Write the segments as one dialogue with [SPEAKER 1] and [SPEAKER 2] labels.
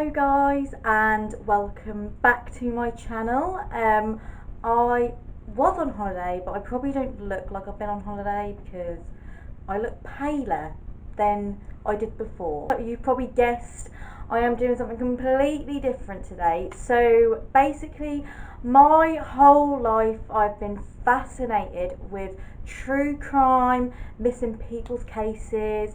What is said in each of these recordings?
[SPEAKER 1] Hello guys, and welcome back to my channel. I was on holiday, but I probably don't look like I've been on holiday because I look paler than I did before. You've probably guessed I am doing something completely different today. So basically, my whole life I've been fascinated with true crime, missing people's cases,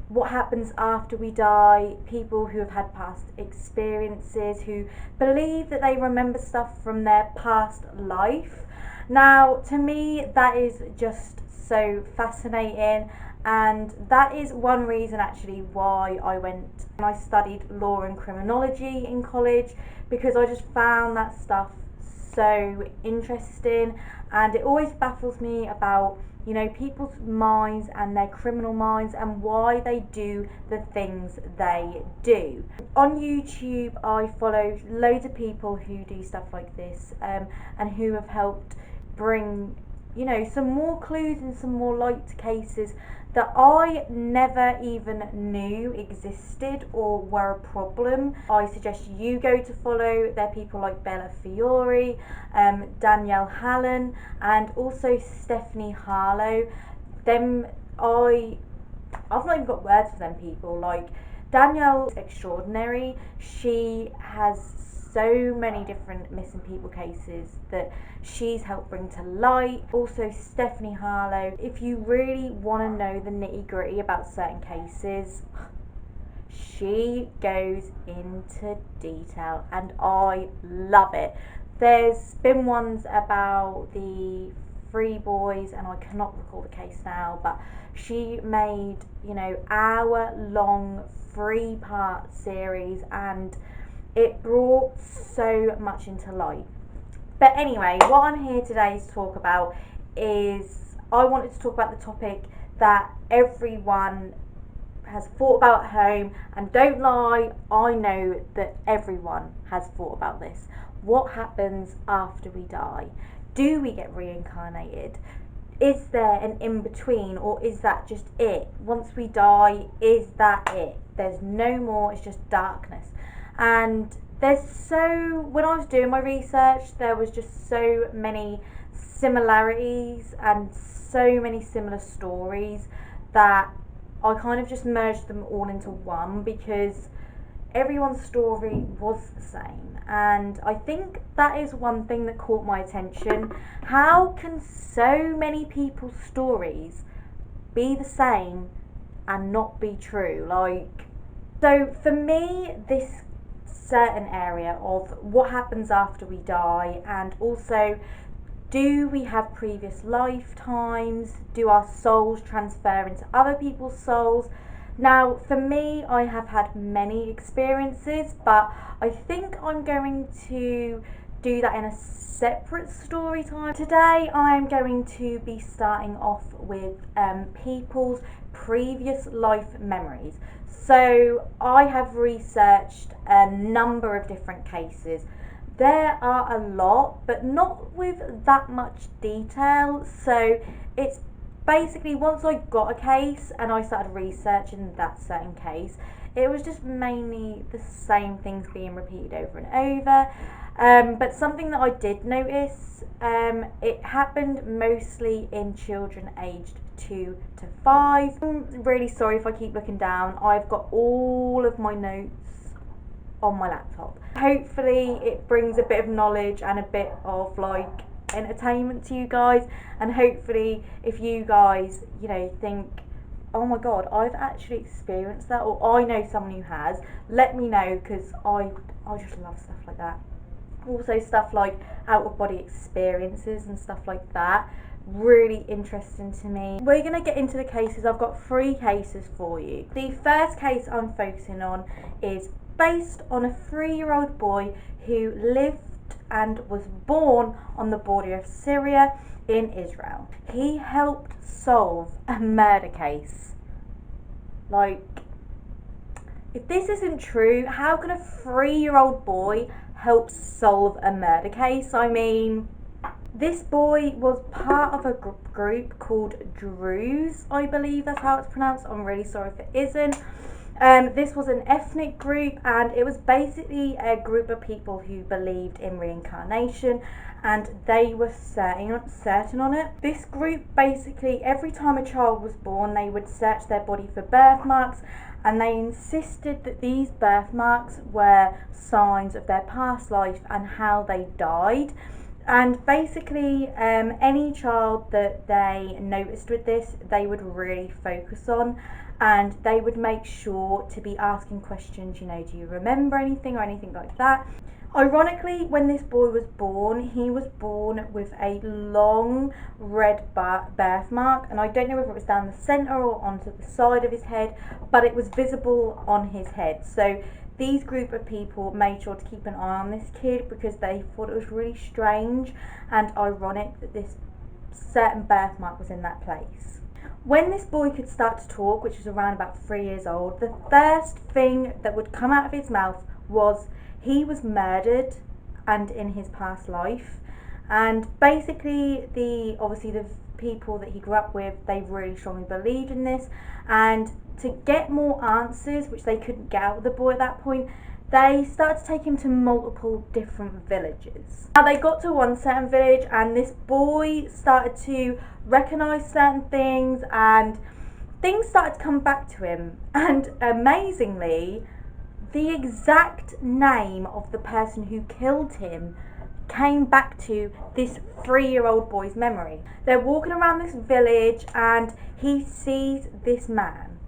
[SPEAKER 1] what happens after we die, people who have had past experiences, who believe that they remember stuff from their past life. Now, to me, that is just so fascinating, and that is one reason actually why I went and I studied law and criminology in college, because I just found that stuff so interesting, and it always baffles me about people's minds and their criminal minds and why they do the things they do. On YouTube, I follow loads of people who do stuff like this, and who have helped bring some more clues and some more light to cases that I never even knew existed or were a problem. I suggest you go to follow. They're people like Bella Fiore, Danielle Hallen, and also Stephanie Harlow. I've not even got words for them people. Like, Danielle's extraordinary. She has so many different missing people cases that she's helped bring to light. Also Stephanie Harlow, if you really want to know the nitty gritty about certain cases, she goes into detail and I love it. There's been ones about the three boys, and I cannot recall the case now, but she made hour-long 3-part series, and it brought so much into light. But anyway, what I'm here today to talk about is, I wanted to talk about the topic that everyone has thought about at home, and don't lie, I know that everyone has thought about this. What happens after we die? Do we get reincarnated? Is there an in-between, or is that just it? Once we die, is that it? There's no more, it's just darkness. And when I was doing my research, there was just so many similarities and so many similar stories that I kind of just merged them all into one, because everyone's story was the same. And I think that is one thing that caught my attention. How can so many people's stories be the same and not be true? So for me, this certain area of what happens after we die, and also, do we have previous lifetimes? Do our souls transfer into other people's souls? Now, for me, I have had many experiences, but I think I'm going to do that in a separate story time. Today, I am going to be starting off with people's previous life memories. So I have researched a number of different cases. There are a lot, but not with that much detail. So it's basically, once I got a case and I started researching that certain case, it was just mainly the same things being repeated over and over. But something that I did notice, it happened mostly in children aged 2 to 5. I'm really sorry if I keep looking down. I've got all of my notes on my laptop. Hopefully it brings a bit of knowledge and a bit of entertainment to you guys, and hopefully if you guys think, oh my god, I've actually experienced that, or I know someone who has, let me know, because I just love stuff like that. Also stuff like out of body experiences and stuff like that, really interesting to me. We're going to get into the cases. I've got 3 cases for you. The first case I'm focusing on is based on a 3-year-old boy who lived and was born on the border of Syria in Israel. He helped solve a murder case. If this isn't true, how can a 3-year-old boy help solve a murder case? I mean, this boy was part of a group called Druze, I believe that's how it's pronounced. I'm really sorry if it isn't. This was an ethnic group, and it was basically a group of people who believed in reincarnation, and they were certain on it. This group, basically, every time a child was born, they would search their body for birthmarks, and they insisted that these birthmarks were signs of their past life and how they died. And basically, any child that they noticed with this, they would really focus on, and they would make sure to be asking questions, do you remember anything or anything like that. Ironically, when this boy was born, he was born with a long red birthmark, and I don't know whether it was down the centre or onto the side of his head, but it was visible on his head. So these group of people made sure to keep an eye on this kid because they thought it was really strange and ironic that this certain birthmark was in that place. When this boy could start to talk, which was around about 3 years old, the first thing that would come out of his mouth was he was murdered and in his past life. And basically, the people that he grew up with, they really strongly believed in this, and to get more answers, which they couldn't get out of the boy at that point, they started to take him to multiple different villages. Now they got to one certain village, and this boy started to recognise certain things, and things started to come back to him, and amazingly, the exact name of the person who killed him came back to this 3-year-old boy's memory. They're walking around this village, and he sees this man.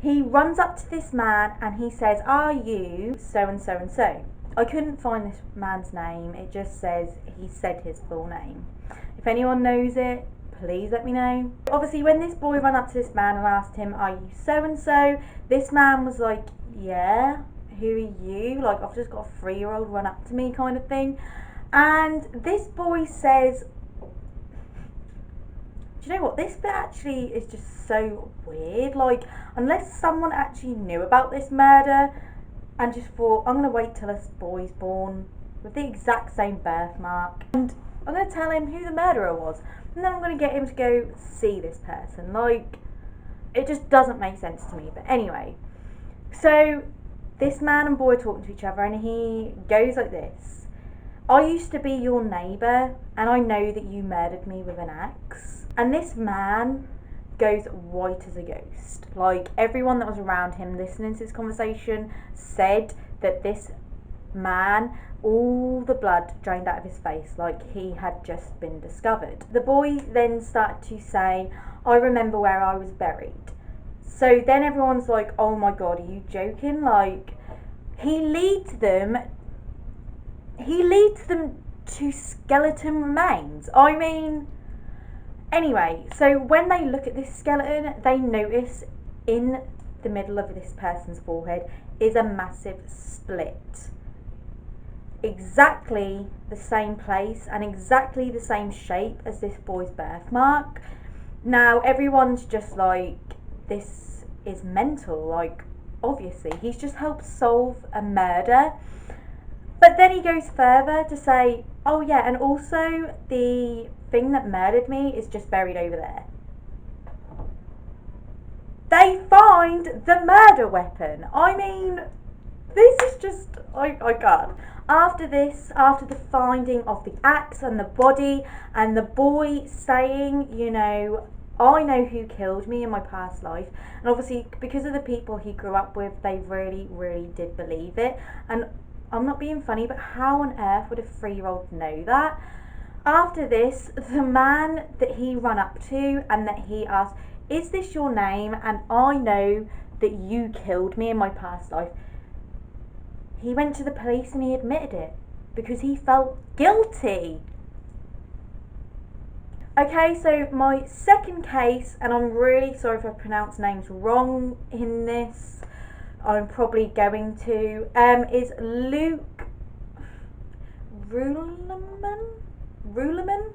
[SPEAKER 1] He runs up to this man and he says, "Are you so and so and so?" I couldn't find this man's name, it just says he said his full name. If anyone knows it, please let me know. Obviously, when this boy ran up to this man and asked him, "Are you so and so?" this man was like, "Yeah, who are you? Like, I've just got a 3-year-old run up to me," kind of thing. And this boy says, do you know what, this bit actually is just so weird. Like, unless someone actually knew about this murder and just thought, I'm going to wait till this boy's born with the exact same birthmark, and I'm going to tell him who the murderer was, and then I'm going to get him to go see this person. Like, it just doesn't make sense to me. But anyway, so this man and boy are talking to each other, and he goes like this: "I used to be your neighbour, and I know that you murdered me with an axe." And this man goes white as a ghost. Like, everyone that was around him listening to this conversation said that this man, all the blood drained out of his face, like he had just been discovered. The boy then started to say, "I remember where I was buried." So then everyone's like, "Oh my god, are you joking?" Like, he leads them to skeleton remains. I mean, anyway, so when they look at this skeleton, they notice in the middle of this person's forehead is a massive split. Exactly the same place and exactly the same shape as this boy's birthmark. Now, everyone's just like, this is mental. Like, obviously, he's just helped solve a murder. But then he goes further to say, "Oh yeah, and also the thing that murdered me is just buried over there." They find the murder weapon. I mean, this is just, I can't. After this, after the finding of the axe and the body, and the boy saying, "I know who killed me in my past life," and obviously because of the people he grew up with, they really, really did believe it. And I'm not being funny, but how on earth would a 3-year-old know that? After this, the man that he ran up to and that he asked, "Is this your name? And I know that you killed me in my past life," he went to the police and he admitted it because he felt guilty. Okay, so my second case, and I'm really sorry if I pronounce names wrong in this, I'm probably going to, is Luke Ruleman.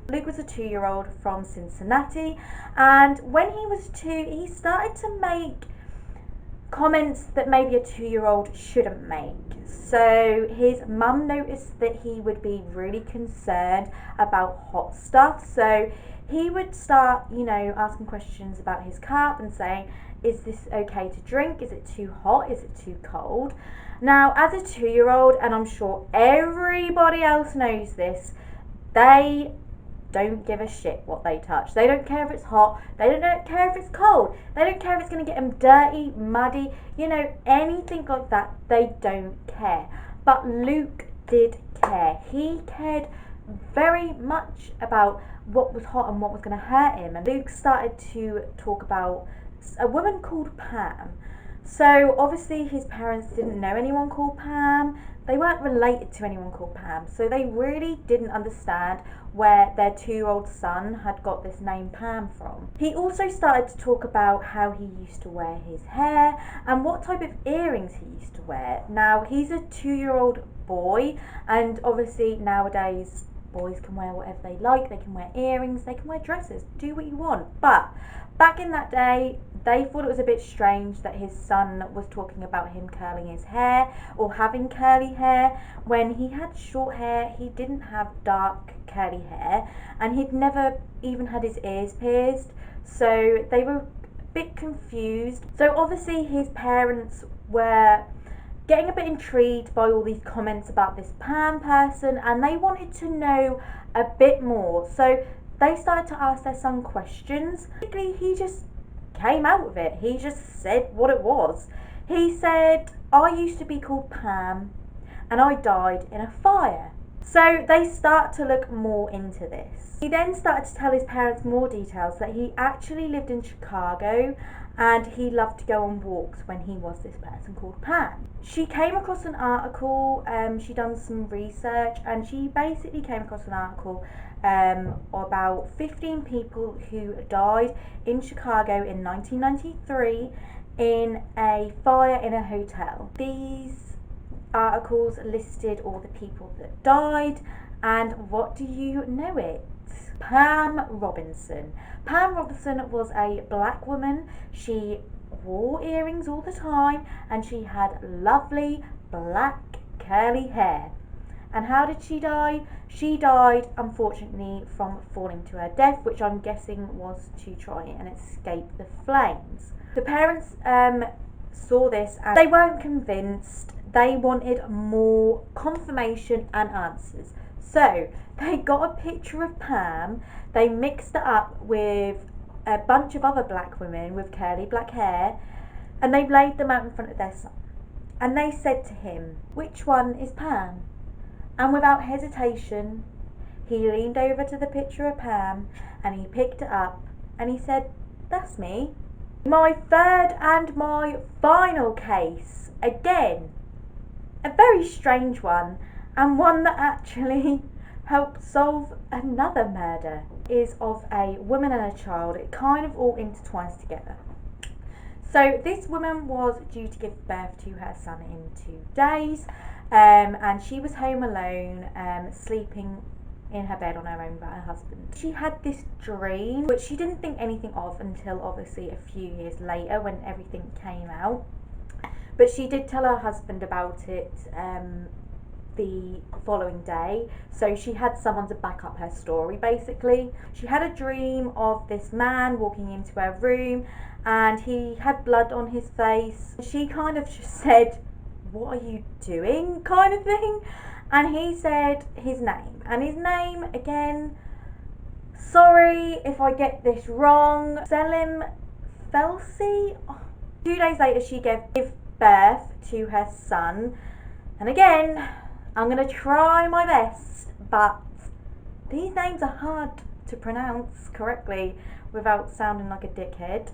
[SPEAKER 1] Luke was a 2-year-old from Cincinnati, and when he was 2, he started to make comments that maybe a 2-year-old shouldn't make. So his mum noticed that he would be really concerned about hot stuff, so he would start, asking questions about his cup and saying, is this okay to drink? Is it too hot? Is it too cold? Now, as a 2-year-old, and I'm sure everybody else knows this, they don't give a shit what they touch. They don't care if it's hot. They don't care if it's cold. They don't care if it's going to get them dirty, muddy, anything like that. They don't care. But Luke did care. He cared very much about what was hot and what was going to hurt him. And Luke started to talk about a woman called Pam. So obviously his parents didn't know anyone called Pam. They weren't related to anyone called Pam. So they really didn't understand where their 2-year-old son had got this name Pam from. He also started to talk about how he used to wear his hair and what type of earrings he used to wear. Now, he's a 2-year-old boy, and obviously nowadays boys can wear whatever they like. They can wear earrings, they can wear dresses, do what you want. But back in that day, they thought it was a bit strange that his son was talking about him curling his hair or having curly hair when he had short hair. He didn't have dark curly hair, and he'd never even had his ears pierced. So they were a bit confused. So obviously his parents were getting a bit intrigued by all these comments about this Pam person, and they wanted to know a bit more. So they started to ask their son questions. Basically, he just came out with it. He just said what it was. He said, I used to be called Pam and I died in a fire. So they start to look more into this. He then started to tell his parents more details, that he actually lived in Chicago and he loved to go on walks when he was this person called Pam. She came across an article, she done some research, and she basically came across an article about 15 people who died in Chicago in 1993 in a fire in a hotel. These articles listed all the people that died, and what do you know it? Pam Robinson. Pam Robinson was a black woman. She wore earrings all the time, and she had lovely black curly hair. And how did she die? She died, unfortunately, from falling to her death, which I'm guessing was to try and escape the flames. The parents saw this and they weren't convinced. They wanted more confirmation and answers. So they got a picture of Pam, they mixed it up with a bunch of other black women with curly black hair, and they laid them out in front of their son. And they said to him, which one is Pam? And without hesitation, he leaned over to the picture of Pam and he picked it up and he said, that's me. My third and my final case, again, a very strange one, and one that actually helped solve another murder, is of a woman and a child. It kind of all intertwines together. So this woman was due to give birth to her son in 2 days, and she was home alone, sleeping in her bed on her own by her husband. She had this dream, which she didn't think anything of until obviously a few years later when everything came out. But she did tell her husband about it the following day, so she had someone to back up her story basically. She had a dream of this man walking into her room and he had blood on his face. She kind of just said, what are you doing, kind of thing, and he said his name, and his name, again, sorry if I get this wrong, Selim Felsi. 2 days later she gave birth to her son, and again, I'm going to try my best, but these names are hard to pronounce correctly without sounding like a dickhead.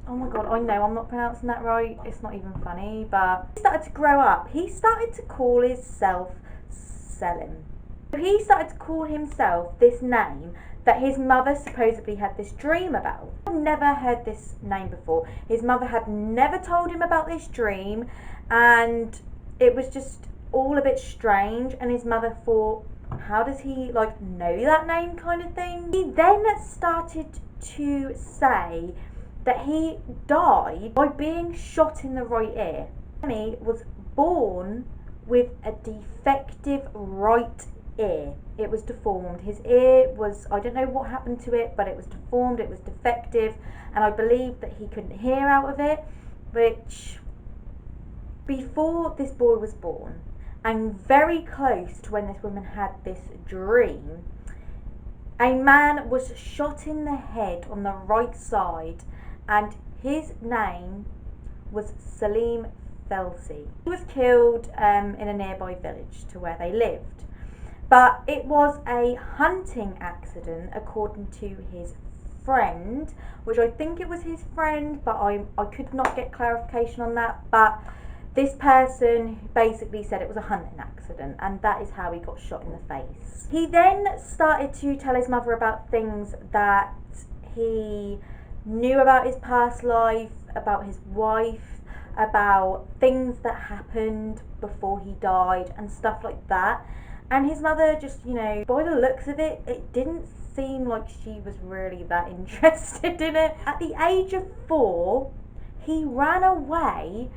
[SPEAKER 1] Oh my god, I know I'm not pronouncing that right, it's not even funny, but he started to grow up. He started to call himself Selim. He started to call himself this name that his mother supposedly had this dream about. I've never heard this name before. His mother had never told him about this dream, and it was just all a bit strange, and his mother thought, how does he know that name, kind of thing. He then started to say that he died by being shot in the right ear. He was born with a defective right ear. It was deformed. His ear was, I don't know what happened to it, but it was deformed, it was defective, and I believe that he couldn't hear out of it, which, before this boy was born, and very close to when this woman had this dream, a man was shot in the head on the right side, and his name was Salim. He was killed in a nearby village to where they lived, but it was a hunting accident according to his friend, which I think it was his friend, but I could not get clarification on that. But this person basically said it was a hunting accident, and that is how he got shot in the face. He then started to tell his mother about things that he knew about his past life, about his wife, about things that happened before he died and stuff like that. And his mother just, by the looks of it, it didn't seem like she was really that interested in it. At the age of 4, he ran away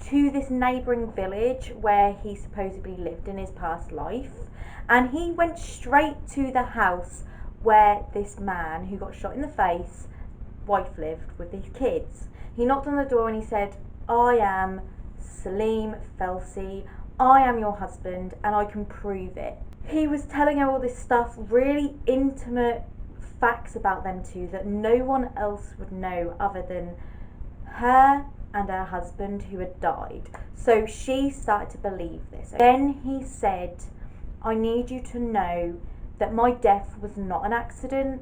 [SPEAKER 1] to this neighbouring village where he supposedly lived in his past life, and he went straight to the house where this man who got shot in the face, wife, lived with his kids. He knocked on the door and he said, "I am Salim Felsi, I am your husband, and I can prove it." He was telling her all this stuff, really intimate facts about them two that no one else would know other than her and her husband who had died. So she started to believe this. Then he said, "I need you to know that my death was not an accident,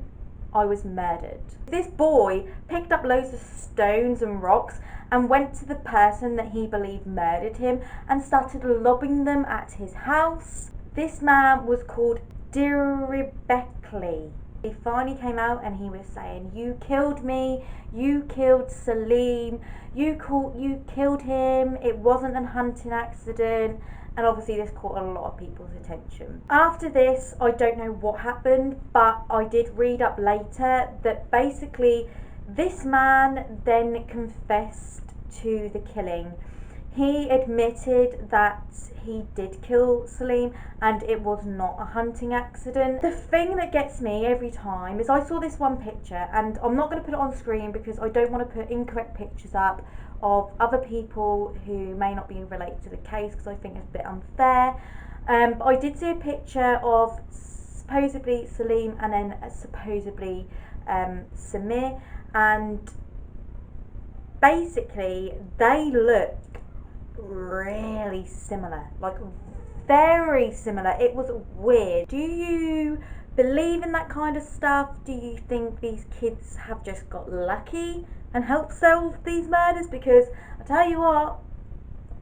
[SPEAKER 1] I was murdered." This boy picked up loads of stones and rocks and went to the person that he believed murdered him and started lobbing them at his house. This man was called Diribekli. He finally came out and he was saying, "You killed me, you killed Salim, you killed him, it wasn't a hunting accident." And obviously this caught a lot of people's attention. After this, I don't know what happened, but I did read up later that basically this man then confessed to the killing. He admitted that he did kill Salim and it was not a hunting accident. The thing that gets me every time is I saw this one picture, and I'm not going to put it on screen because I don't want to put incorrect pictures up of other people who may not be related to the case, because I think it's a bit unfair. But I did see a picture of supposedly Salim and then supposedly Samir, and basically they look really similar, like very similar. It was weird. Do you believe in that kind of stuff? Do you think these kids have just got lucky and helped solve these murders? Because I tell you what,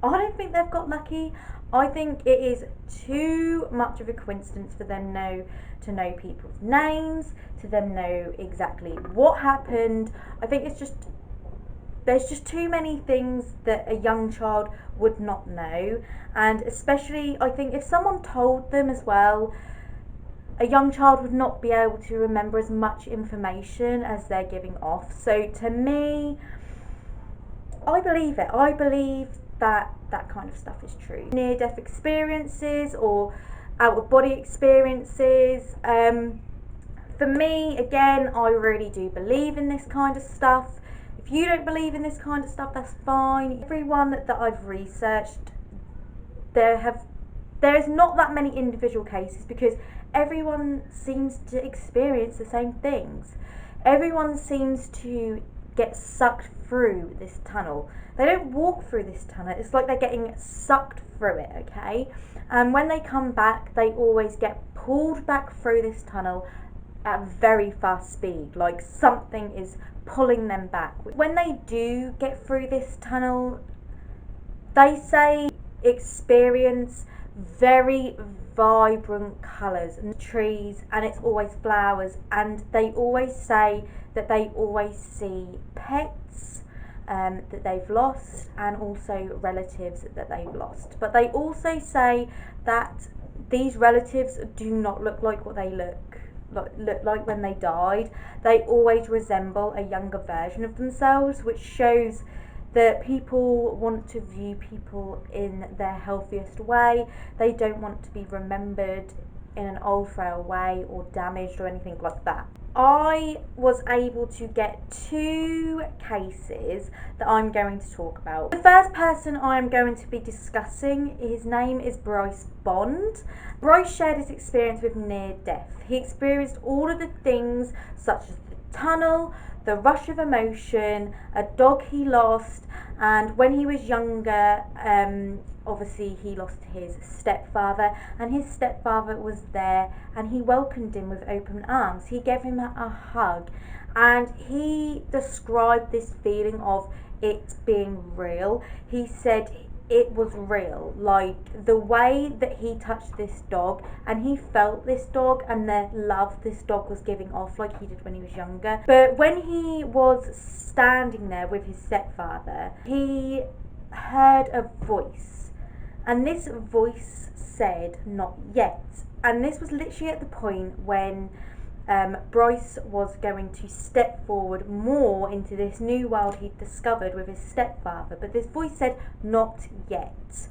[SPEAKER 1] I don't think they've got lucky. I think it is too much of a coincidence for them to know people's names, to them know exactly what happened. I think there's just too many things that a young child would not know, and especially I think if someone told them as well, a young child would not be able to remember as much information as they're giving off. So to me, I believe it. I believe that that kind of stuff is true. Near-death experiences or out-of-body experiences. For me, again, I really do believe in this kind of stuff. If you don't believe in this kind of stuff, that's fine. Everyone that I've researched, there's not that many individual cases because everyone seems to experience the same things. Everyone seems to get sucked through this tunnel. They don't walk through this tunnel, it's like they're getting sucked through it, okay? And when they come back, they always get pulled back through this tunnel at very fast speed, like something is pulling them back. When they do get through this tunnel, they say experience very vibrant colours and trees, and it's always flowers, and they always say that they always see pets that they've lost, and also relatives that they've lost. But they also say that these relatives do not look like what they look like when they died. They always resemble a younger version of themselves, which shows that people want to view people in their healthiest way. They don't want to be remembered in an old frail way or damaged or anything like that. I was able to get 2 cases that I'm going to talk about. The first person I'm going to be discussing, his name is Bryce Bond. Bryce shared his experience with near death. He experienced all of the things such as the tunnel, the rush of emotion, a dog he lost, and when he was younger, obviously he lost his stepfather, and his stepfather was there and he welcomed him with open arms. He gave him a hug, and he described this feeling of it being real. He said it was real, like the way that he touched this dog and he felt this dog and the love this dog was giving off like he did when he was younger. But when he was standing there with his stepfather, he heard a voice, and this voice said, "Not yet." And this was literally at the point when Bryce was going to step forward more into this new world he'd discovered with his stepfather, but this voice said, "Not yet."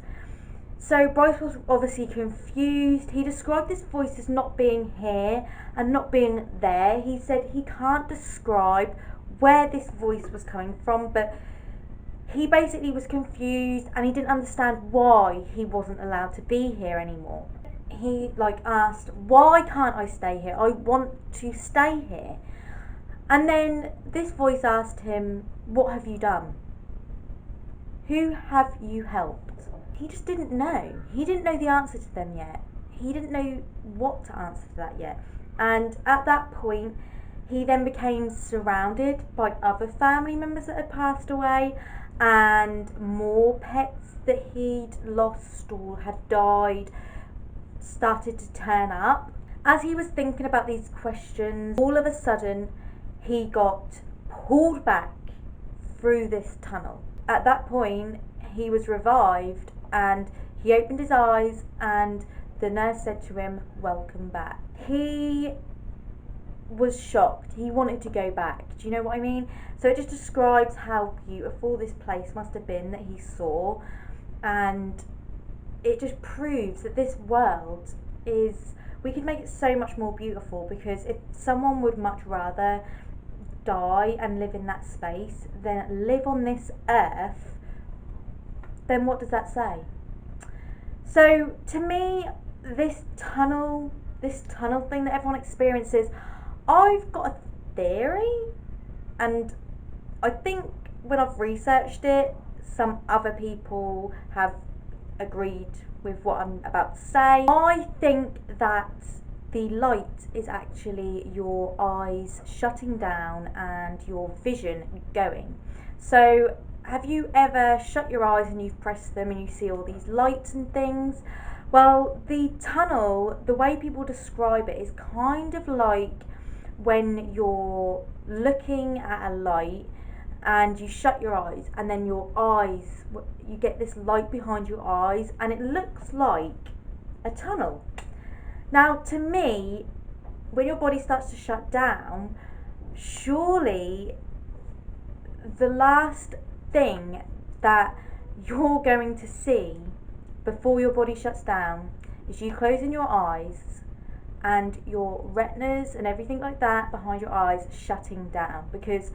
[SPEAKER 1] So Bryce was obviously confused. He described this voice as not being here and not being there. He said he can't describe where this voice was coming from, but he basically was confused and he didn't understand why he wasn't allowed to be here anymore. He asked, "Why can't I stay here? I want to stay here." And then this voice asked him, "What have you done? Who have you helped?" He just didn't know. He didn't know the answer to them yet. He didn't know what to answer to that yet. And at that point, he then became surrounded by other family members that had passed away and more pets that he'd lost or had died started to turn up. As he was thinking about these questions, all of a sudden he got pulled back through this tunnel. At that point he was revived and he opened his eyes and the nurse said to him, "Welcome back." He was shocked. He wanted to go back. Do you know what I mean? So it just describes how beautiful this place must have been that he saw, and it just proves that this world is, we could make it so much more beautiful, because if someone would much rather die and live in that space than live on this earth, then what does that say? So to me, this tunnel thing that everyone experiences, I've got a theory, and I think when I've researched it, some other people have agreed with what I'm about to say. I think that the light is actually your eyes shutting down and your vision going. So have you ever shut your eyes and you've pressed them and you see all these lights and things? Well, the tunnel, the way people describe it, is kind of like when you're looking at a light and you shut your eyes and then your eyes, you get this light behind your eyes and it looks like a tunnel. Now to me, when your body starts to shut down, surely the last thing that you're going to see before your body shuts down is you closing your eyes and your retinas and everything like that behind your eyes shutting down, because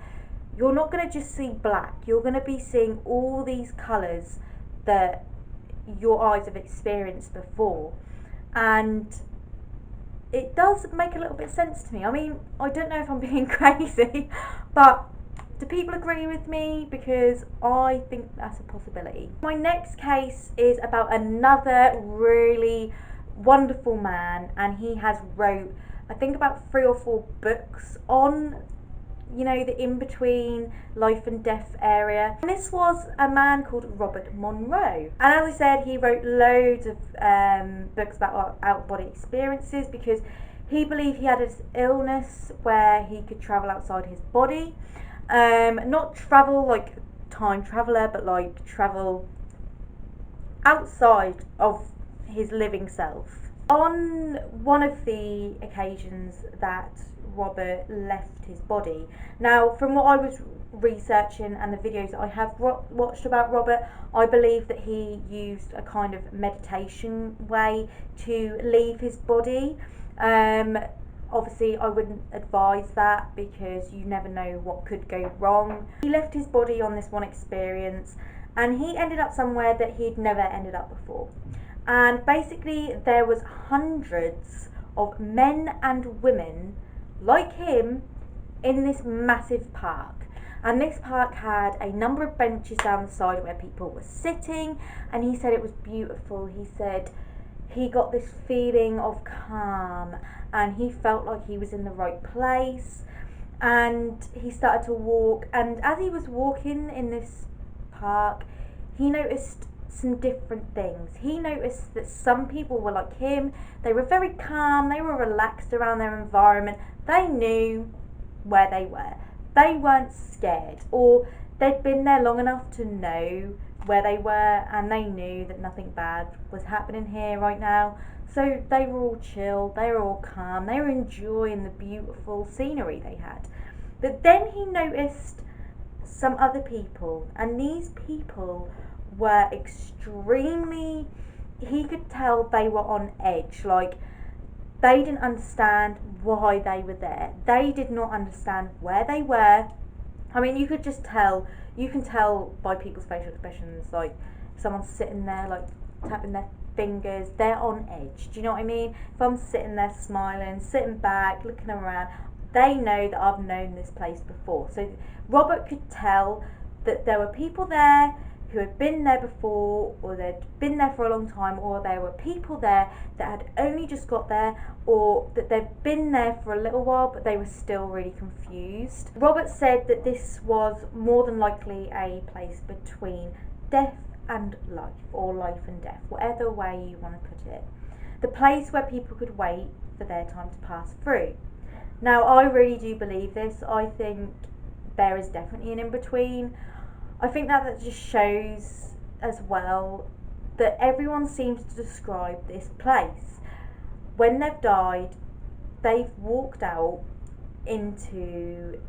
[SPEAKER 1] you're not going to just see black, you're going to be seeing all these colours that your eyes have experienced before. And it does make a little bit of sense to me. I mean, I don't know if I'm being crazy, but do people agree with me? Because I think that's a possibility. My next case is about another really wonderful man, and he has wrote, I think, about 3 or 4 books on, the in-between life and death area. And this was a man called Robert Monroe. And as I said, he wrote loads of books about out-of-body experiences, because he believed he had this illness where he could travel outside his body. Not travel like time traveller, but like travel outside of his living self. On one of the occasions that Robert left his body, now from what I was researching and the videos that I have watched about Robert, I believe that he used a kind of meditation way to leave his body. Obviously I wouldn't advise that because you never know what could go wrong. He left his body on this one experience and he ended up somewhere that he'd never ended up before. And basically there was hundreds of men and women like him in this massive park. And this park had a number of benches down the side where people were sitting, and he said it was beautiful. He said he got this feeling of calm and he felt like he was in the right place, and he started to walk, and as he was walking in this park he noticed some different things. He noticed that some people were like him. They were very calm, they were relaxed around their environment, they knew where they were, they weren't scared, or they'd been there long enough to know where they were and they knew that nothing bad was happening here right now. So they were all chill, they were all calm, they were enjoying the beautiful scenery they had. But then he noticed some other people, and these people were extremely, he could tell they were on edge. Like, they didn't understand why they were there. They did not understand where they were. I mean, you could just tell, you can tell by people's facial expressions, like if someone's sitting there like tapping their fingers, they're on edge. Do you know what I mean? If I'm sitting there smiling, sitting back, looking around, they know that I've known this place before. So Robert could tell that there were people there who had been there before, or they'd been there for a long time, or there were people there that had only just got there, or that they'd been there for a little while but they were still really confused. Robert said that this was more than likely a place between death and life, or life and death, whatever way you want to put it. The place where people could wait for their time to pass through. Now, I really do believe this. I think there is definitely an in-between. I think that just shows as well that everyone seems to describe this place. When they've died, they've walked out into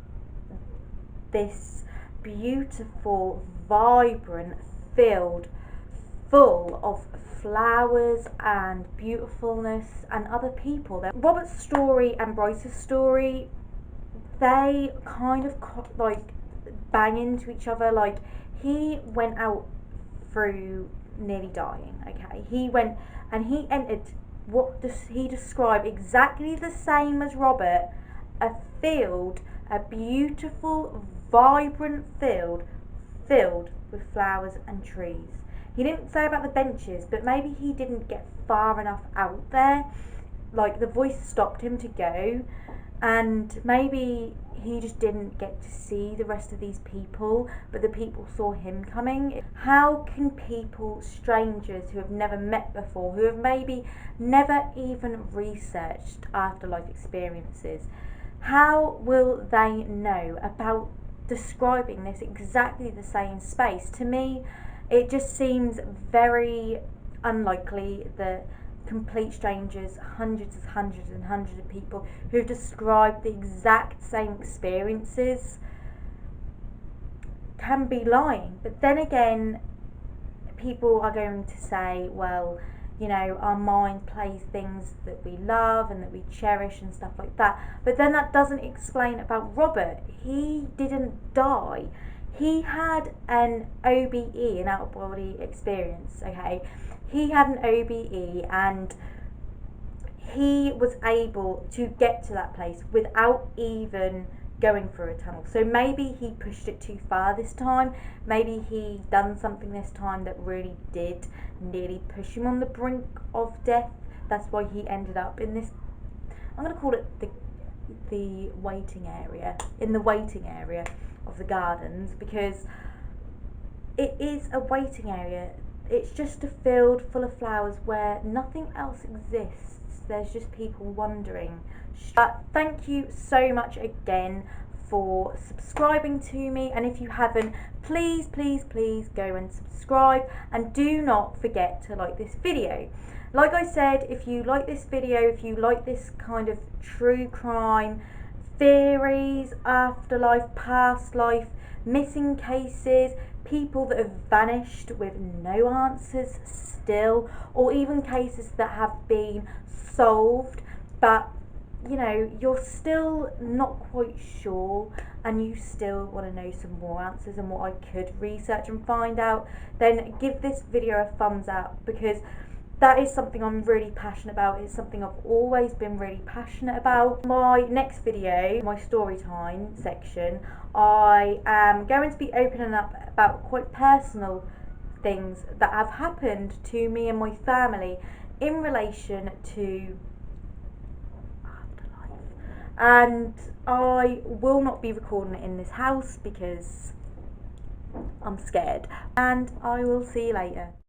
[SPEAKER 1] this beautiful, vibrant field full of flowers and beautifulness and other people. Robert's story and Bryce's story, they kind of like bang into each other. Like, he went out through nearly dying, okay? He went and he entered what does he describe exactly the same as Robert, a field, a beautiful, vibrant field filled with flowers and trees. He didn't say about the benches, but maybe he didn't get far enough out there. Like, the voice stopped him to go, and maybe he just didn't get to see the rest of these people, but the people saw him coming. How can people, strangers who have never met before, who have maybe never even researched afterlife experiences, how will they know about describing this exactly the same space? To me, it just seems very unlikely that complete strangers, hundreds and hundreds of people who've described the exact same experiences, can be lying. But then again, people are going to say, well, you know, our mind plays things that we love and that we cherish and stuff like that. But then that doesn't explain about Robert. He didn't die. He had an OBE, an out-of-body experience, okay? He had an OBE and he was able to get to that place without even going through a tunnel. So maybe he pushed it too far this time. Maybe he done something this time that really did nearly push him on the brink of death. That's why he ended up in this, I'm going to call it the waiting area, in the waiting area of the gardens, because it is a waiting area. It's just a field full of flowers where nothing else exists. There's just people wandering. But thank you so much again for subscribing to me, and if you haven't, please go and subscribe, and do not forget to like this video. Like I said, if you like this video, if you like this kind of true crime theories, afterlife, past life, missing cases, people that have vanished with no answers still, or even cases that have been solved but you're still not quite sure and you still want to know some more answers and what I could research and find out, then give this video a thumbs up, because that is something I'm really passionate about. It's something I've always been really passionate about. My next video, my story time section, I am going to be opening up about quite personal things that have happened to me and my family in relation to afterlife. And I will not be recording it in this house because I'm scared. And I will see you later.